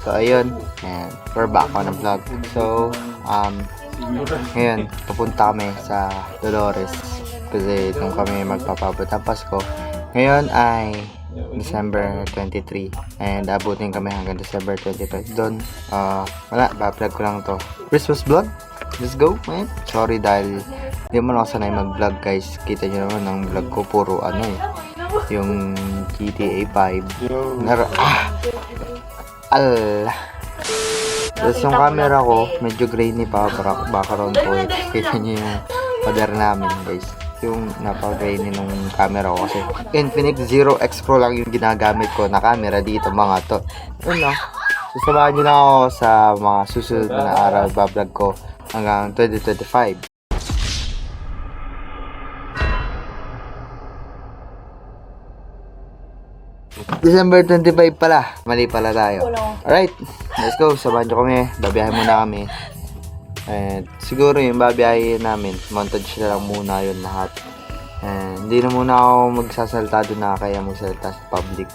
So, ayun. And we're back on the vlog. So, ngayon, pupunta kami sa Dolores. Kasi doon kami magpapabot ng Pasko. Ngayon ay December 23. And abutin kami hanggang December 25. Doon, wala, ba-vlog ko lang to. Christmas vlog? Let's go, man. Sorry dahil hindi mo lang ako sanay mag-vlog, guys. Kita nyo naman ang vlog ko, puro yung GTA 5. Tapos yung camera ko, medyo grainy pa, background ko. Kita nyo yung order namin, guys. Yung napaka-grainy nung camera ko kasi Infinix Zero X Pro lang yung ginagamit ko na camera dito, mga to. Yun lang. Sasamahan nyo lang ako sa mga susunod na araw, bablog ko hanggang 2025. December 25 pala. Mali pala tayo. Alright, let's go. Samahan nyo kami. Babiyahin muna kami. And siguro yung babiyahin namin, montage na lang muna yun lahat. And hindi na muna ako magsasalta doon na kaya magsalta sa public.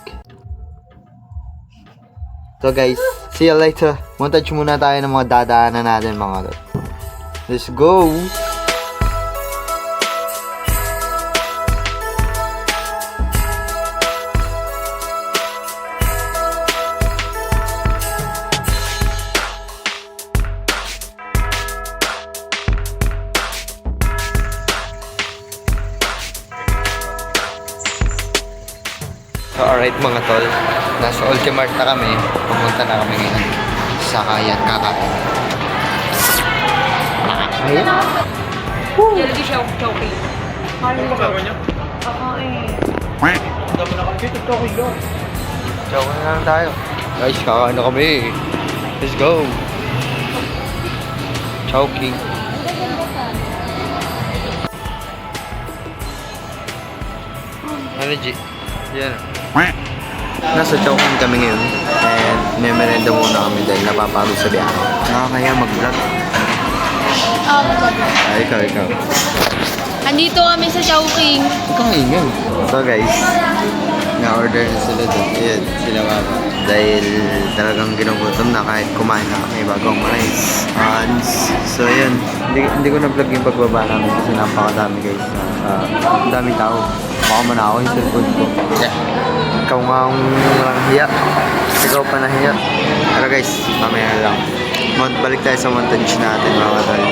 So guys, see you later. Montage muna tayo ng mga dadaanan natin, mga to. Let's go! So alright mga tol, nasa Ultimart na kami. Pupunta na kami ngayon sa Kayan kakain. Ayun. Lagi siya choking. Ano ba gagawin niya? Oo eh. Dami na kami. Choking yun. Choking na lang tayo. Guys, kakain na kami. Let's go. Choking. Ano G? Yan. Nasa Choking kami ngayon. And may merenda muna kami dahil napapagod sa biyahe. Nakakaya mag-vlog. Ikaw. Andito kami sa Chowking. Ikaw ingay. So guys, na-order na sila doon. Ayan, sila baba. Dahil talagang ginugutom na kahit kumain na kami bago umalis. So yun, hindi ko na-vlog yung pagbaba namin kasi napakadami guys. Ang daming tao. Baka mo na ako yung cellphone ko. Yeah. Ikaw nga ang walang hiya. Ikaw pa nahiya. Pero guys, mamaya lang. Balik tayo sa montage natin mga tol.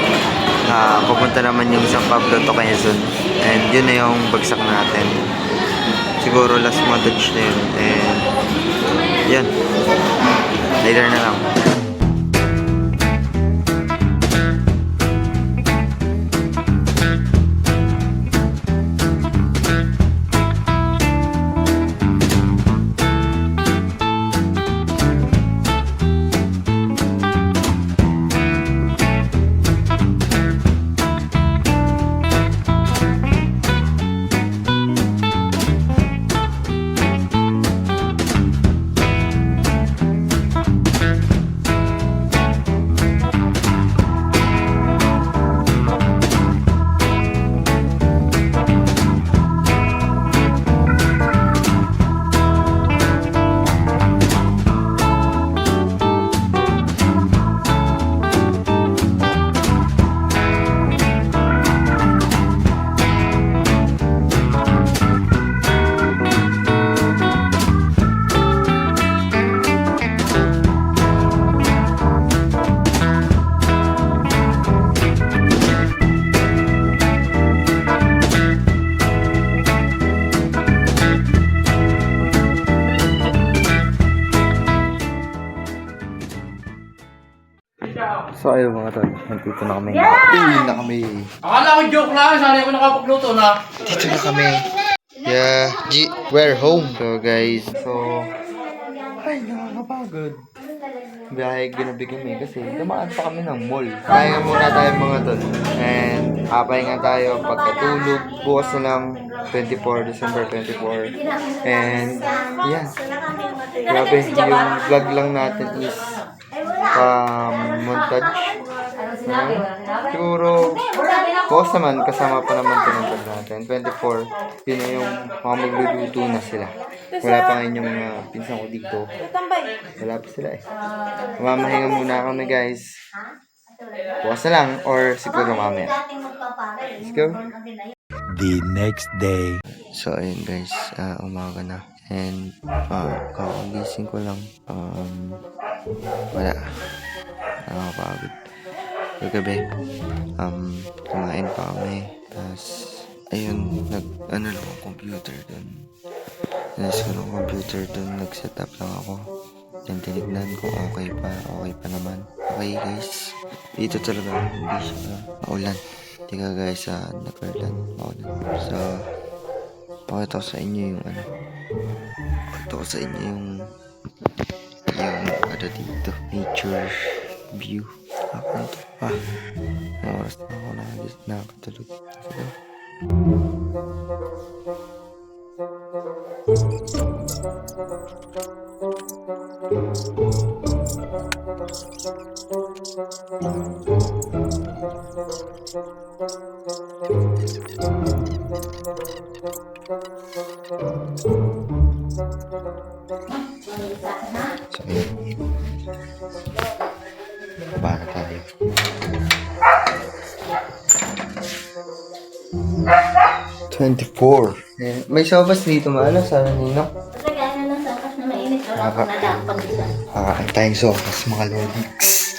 Pupunta naman yung San Pablo to Quezon. And yun na yung bagsak natin. Siguro last montage na yun. And yan. Later na lang. So ayun mga tol, nandito na kami. Uwi na kami. Akala ko joke lang, sana ako nakapagluto na. Dito na kami. Yeah, we're home. So guys, ay nakakapagod. Biyahe ginabi kami kasi dumaan pa kami ng mall. Pahinga muna tayo mga tol. And pahinga tayo pagkatulog. Bukas na lang 24, December 24. And yeah, grabe yung vlog lang natin is montage. Siguro Bukas naman, kasama pa naman ito ng vlog natin. 24, yun na yung mga magluluto na sila. Wala pa ngayon yung mga pinsan ko dito. Wala pa sila eh. Mamahinga muna kami guys. Bukas na lang or siguro mamaya. Let's go. The next day. So ayun guys, umaga na. And kakagising ko lang. Wala. Nakakapagod. Kagabi, kumain pa kami. Tapos, ayun, ano lang ang computer dun. Nais ko ng computer dun. Nag-set up lang ako. Then tinignan kung okay pa naman. Okay guys, dito talaga hindi siya maulan. Hindi ka guys nag-ulan, maulan. So, pakita ko sa inyo yung dito, nature view. Ako ito pa. Oras na ako nakakatulog. Sige. So, ayun. Para tayo. $24. May sopas dito maano sa Nino. Lagyan na ng sopas na mainit. Wala Baka. na lang pag-isa. Kakain tayong sopas mga lodiks.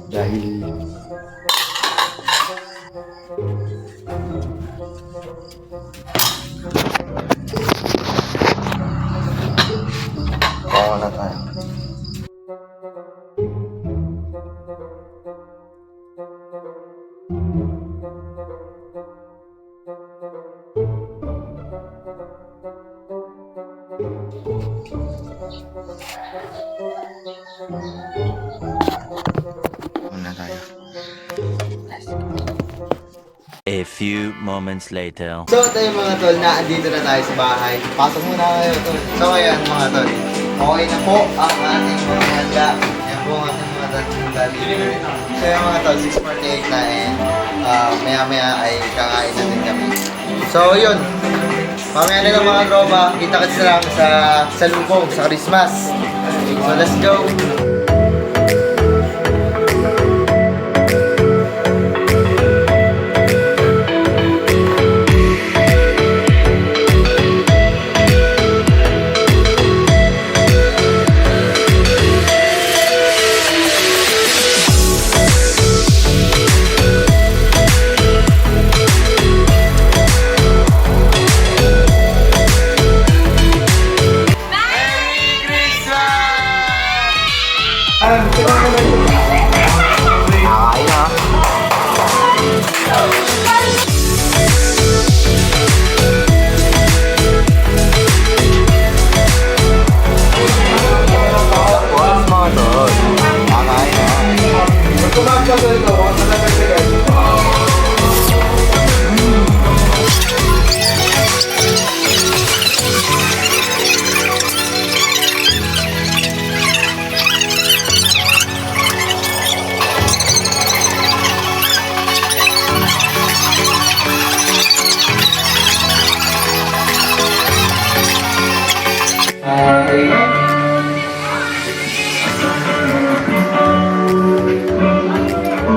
Dahil baka na tayo. Muna tayo. A few moments later. So tayo mga tol, naandito na tayo sa bahay. Pasok muna kayo tol. So ayan mga tol, okay na po ang ating mga handa. Yan po ang ating mga delivery. So yung mga tol, 6:48 na and maya maya ay kakain na din kami. So yun, mamaya na lang mga tropa, kita-kits na lang sa lubong, sa Christmas. So let's go!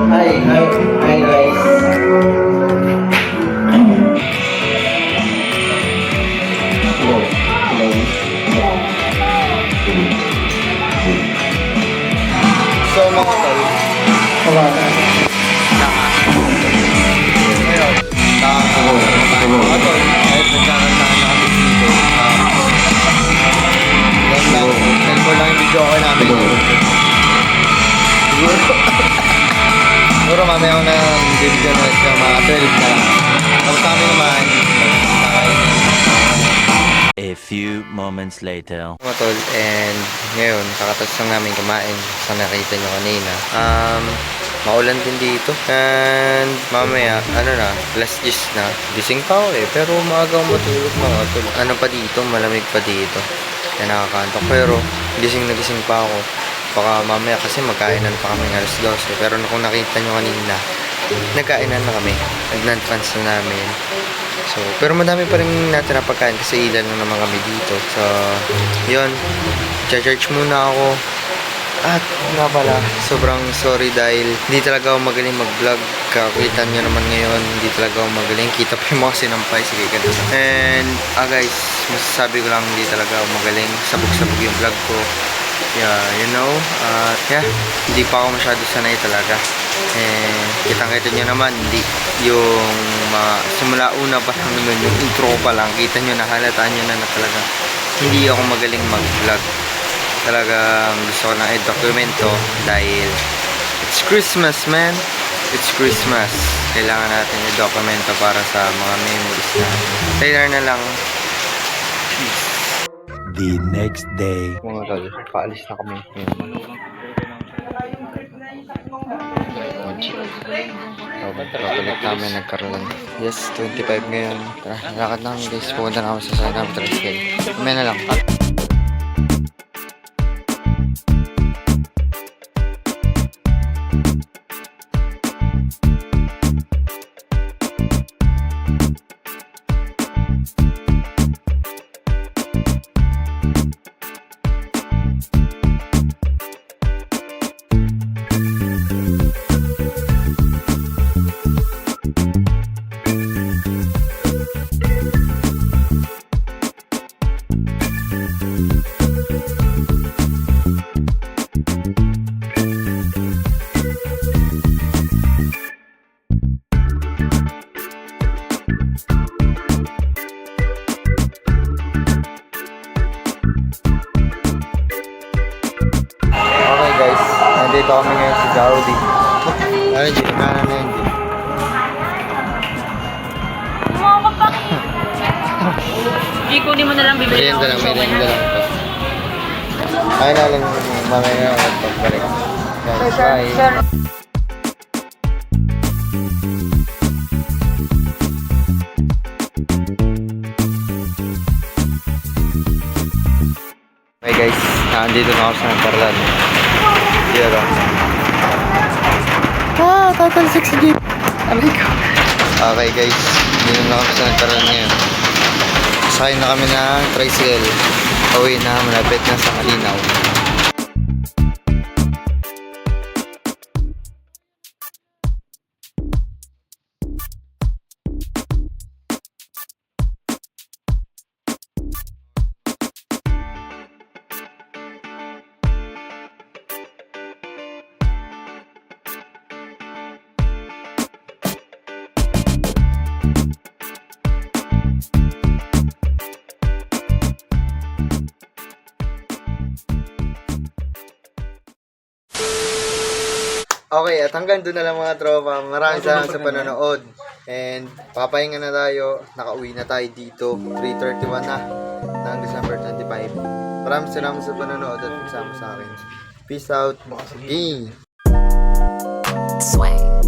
Hi guys. So mga tol, ngayon, mga tol, kahit nagkakaroon na kami dito, cellphone lang yung video okay namin. Siguro mamaya ako na video na sa mga 12 na. Tapos kami naman, A few moments later. mga tol, and ngayon, kakatapos lang namin kumain sa nakita nyo kanina. Maulan din dito. And mamaya, alas 10 na. Gising pa ako pero maaga akong matulog mga tol. Ano pa dito, malamig pa dito. Kaya nakakantok. Pero gising na gising pa ako. Baka mamaya kasi magkainan pa kami alas 12. Pero kung nakita nyo kanina, nagkainan na kami. Nag-lunch na namin. So, pero madami pa rin natin na pagkain kasi ilan lang naman kami dito. So, yun. Charge muna ako. At nga pala, sobrang sorry dahil hindi talaga ako magaling mag-vlog. Kakita nyo naman ngayon, hindi talaga ako magaling. Kita pa yung mga sinampay, sige ganito. And, guys, masasabi ko lang hindi talaga ako magaling. Sabog-sabog yung vlog ko. Yeah, you know, yeah, hindi pa ako masyado sanay talaga. And, kitang-kita nyo naman, hindi yung simula una pa lang naman, yung intro pa lang, kita nyo na, halataan nyo na talaga hindi ako magaling mag-vlog. Talagang gusto ko lang i-dokumento dahil it's Christmas, man. It's Christmas. Kailangan natin i-dokumento para sa mga memories na later na lang. The next day. Mga tol, paalis na kami. Babalik namin nagkaroon. Yes, 25 ngayon. Tara, lakad lang guys. Pupunta na ako sa sasakyan namin tricycle. Kumaya na lang. Okay guys, nandito kami ngayon sa Gaudi. Ano yun? Kanan na yun. Hindi, kunin mo na lang, bibili Merienda lang, ako ng merienda lang ito. Ayun na lang mamaya na ako pagbalik. Guys, bye. Okay guys, nandito na ako sa Nagparlan. Here. Tatalsik si Jeep. Aray ko. Okay guys, dito na ako sa Nagparlan ngayon. Sakay na kami ng tricycle. Pauwi na, malapit na sa Kalinaw. Okay, at hanggang doon na lang mga tropa. Maraming salamat sa panonood. And papahinga na tayo. Nakauwi na tayo dito. 3:31 na ng December 25. Maraming salamat sa panonood at nagsama sa akin. Peace out. Game. Sway.